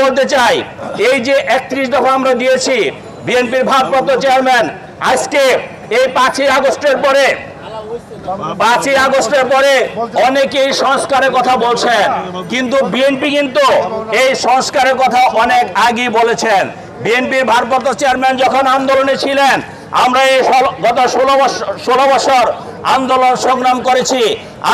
বলতে চাই, এই যে 31 দফা আমরা দিয়েছি, বিএনপির ভারপ্রাপ্ত চেয়ারম্যান আজকে এই 5ই আগস্টের পরে অনেকেই সংস্কারের কথা বলছেন, কিন্তু বিএনপি কিন্তু এই সংস্কারের কথা অনেক আগেই বলেছেন। বিএনপির ভারপ্রাপ্ত চেয়ারম্যান যখন আন্দোলনে ছিলেন, আমরা এই গত 16 বছর আন্দোলন সংগ্রাম করেছি।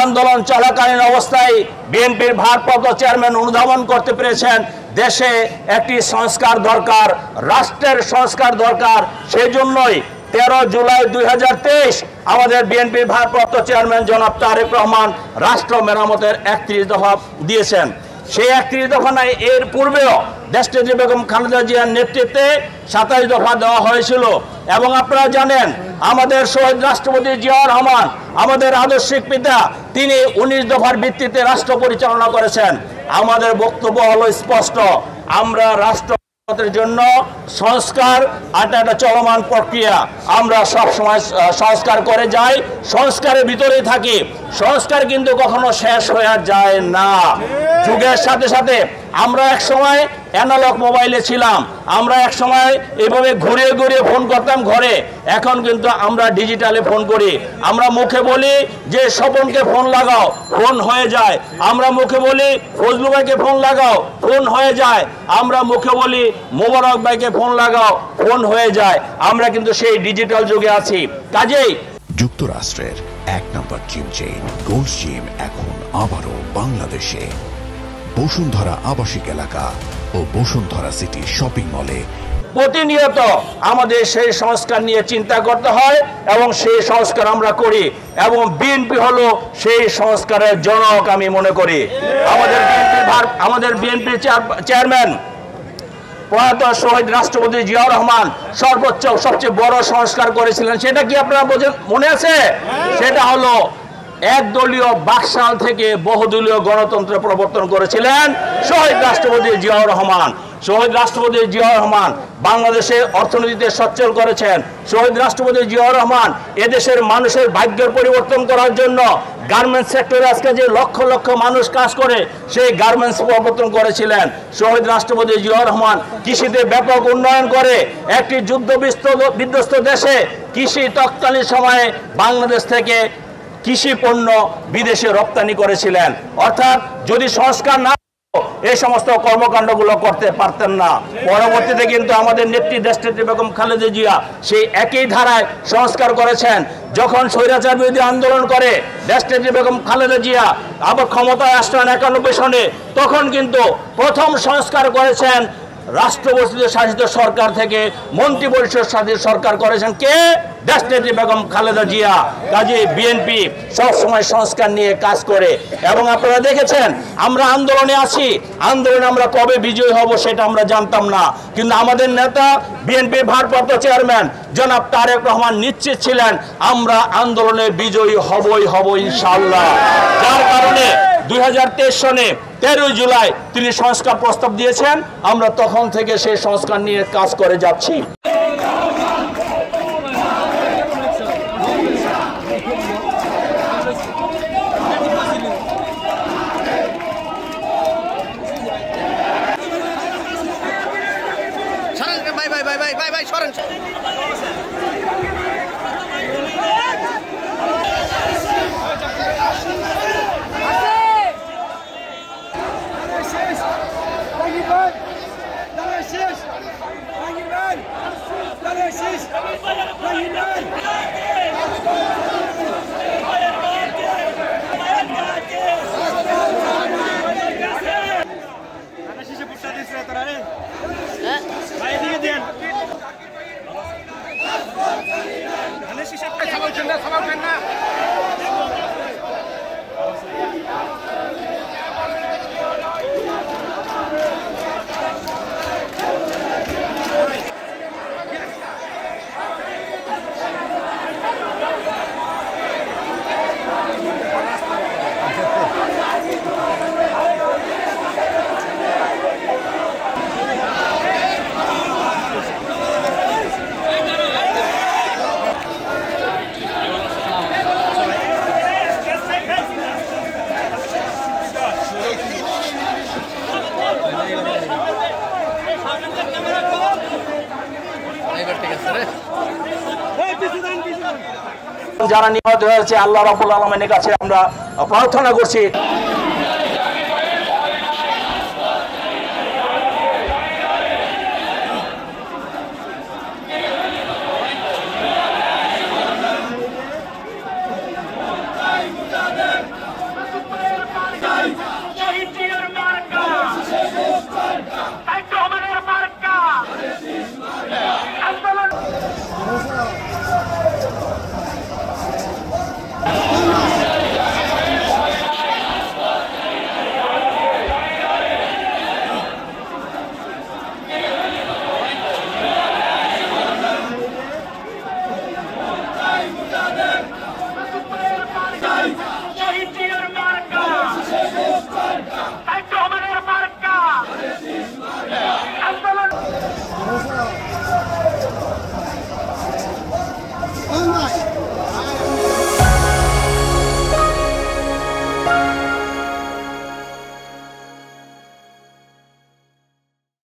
আন্দোলন চলাকালীন অবস্থায় বিএনপির ভারপ্রাপ্ত চেয়ারম্যান অনুধাবন করতে পেরেছেন দেশে একটি সংস্কার দরকার, রাষ্ট্রের সংস্কার দরকার। সেই জন্যই 13 জুলাই 2023 আমাদের বিএনপির ভারপ্রাপ্ত চেয়ারম্যান জনাব তারেক রহমান রাষ্ট্র মেরামতের 31 দফা দিয়েছেন। সেই 31 দফা নাই, এর পূর্বেও দেশনেত্রী বেগম খালেদা জিয়ার নেতৃত্বে 27 দফা দেওয়া হয়েছিল। এবং আপনারা জানেন, আমাদের শহীদ রাষ্ট্রপতি জিয়াউর রহমান, আমাদের আদর্শিক পিতা, তিনি 19 দফার ভিত্তিতে রাষ্ট্র পরিচালনা করেছেন। আমাদের বক্তব্য হলো স্পষ্ট, আমরা রাষ্ট্র জন্য সংস্কার একটা চলমান প্রক্রিয়া। আমরা সব সময় সংস্কার করে যাই, সংস্কারের ভিতরেই থাকি। সংস্কার কিন্তু কখনো শেষ হয়ে যায় না। যুগের সাথে সাথে আমরা এক সময় অ্যানালগ মোবাইলে ছিলাম, আমরা এক সময় এভাবে ঘুরিয়ে ঘুরিয়ে ফোন করতাম ঘরে। এখন কিন্তু আমরা ডিজিটালে ফোন করি। আমরা মুখে বলি যে স্বপনকে ফোন লাগাও, ফোন হয়ে যায়। আমরা মুখে বলি ফজলু ভাইকে ফোন লাগাও, ফোন হয়ে যায়। আমরা মুখে বলি মোবারক ভাইকে ফোন লাগাও, ফোন হয়ে যায়। আমরা কিন্তু সেই ডিজিটাল যুগে আছি। কাজেই যুক্তরাষ্ট্রের 1 নম্বর জিম চেইন গোল্ড জিম এখন আবারও বাংলাদেশে। বসুন্ধরা আবাসিক এলাকা ও বসুন্ধরা সিটি শপিং মলে প্রতিনিয়ত আমাদের সেই সংস্কার নিয়ে চিন্তা করতে হয় এবং সেই সংস্কার আমরা করি, এবং বিএনপি হলো সেই সংস্কারের জনক আমি মনে করি। আমাদের বিএনপির চেয়ারম্যান প্রয়াত শহীদ রাষ্ট্রপতি জিয়াউর রহমান সর্বোচ্চ সবচেয়ে বড় সংস্কার করেছিলেন। সেটা কি আপনারা মনে আছে? সেটা হলো একদলীয় বাকশাল থেকে বহুদলীয় গণতন্ত্র প্রবর্তন করেছিলেন শহীদ রাষ্ট্রপতি জিয়াউর রহমান। শহীদ রাষ্ট্রপতি জিয়াউর রহমান বাংলাদেশের অর্থনীতিতে সচ্ছল করেছেন। শহীদ রাষ্ট্রপতি জিয়াউর রহমান এদেশের মানুষের ভাগ্যের পরিবর্তন করার জন্য গার্মেন্টস সেক্টরে আজকে যে লক্ষ লক্ষ মানুষ কাজ করে, সেই গার্মেন্টস প্রবর্তন করেছিলেন। শহীদ রাষ্ট্রপতি জিয়াউর রহমান কৃষিতে ব্যাপক উন্নয়ন করে একটি যুদ্ধ বিধ্বস্ত দেশে কৃষি তৎকালীন সময়ে বাংলাদেশ থেকে কৃষি পণ্য বিদেশে রপ্তানি করেছিলেন। অর্থাৎ যদি সংস্কার না এই সমস্ত কর্মকাণ্ডগুলো করতে পারতেন না। পরবর্তীতে কিন্তু আমাদের নেত্রী দেশনেত্রী বেগম খালেদা জিয়া সেই একই ধারায় সংস্কার করেছেন। যখন স্বৈরাচার বিরোধী আন্দোলন করে দেশনেত্রী বেগম খালেদা জিয়া আবার ক্ষমতায় আসলেন 91 সনে, তখন কিন্তু প্রথম সংস্কার করেছেন রাষ্ট্রপতি শাসিত সরকার থেকে মন্ত্রিপরিষদ শাসিত সরকার করেছেন কে? দেশনেত্রী বেগম খালেদা জিয়া। কাজে বিএনপি সবসময় সংস্কার নিয়ে কাজ করে, এবং আপনারা দেখেছেন আমরা আন্দোলনে আছি। আন্দোলনে আমরা কবে বিজয়ী হব সেটা আমরা জানতাম না, কিন্তু আমাদের নেতা বিএনপির ভারপ্রাপ্ত চেয়ারম্যান জনাব তারেক রহমান নিশ্চিত ছিলেন আমরা আন্দোলনে বিজয়ী হব ইনশাআল্লাহ। যার কারণে 2023 সনে 13 জুলাই তিনি সংস্কার প্রস্তাব দিয়েছেন। আমরা তখন থেকে সেই সংস্কার নিয়ে কাজ করে যাচ্ছি। Vai, যারা নিহত হয়েছে আল্লাহ রাব্বুল আলামিনের কাছে আমরা প্রার্থনা করছি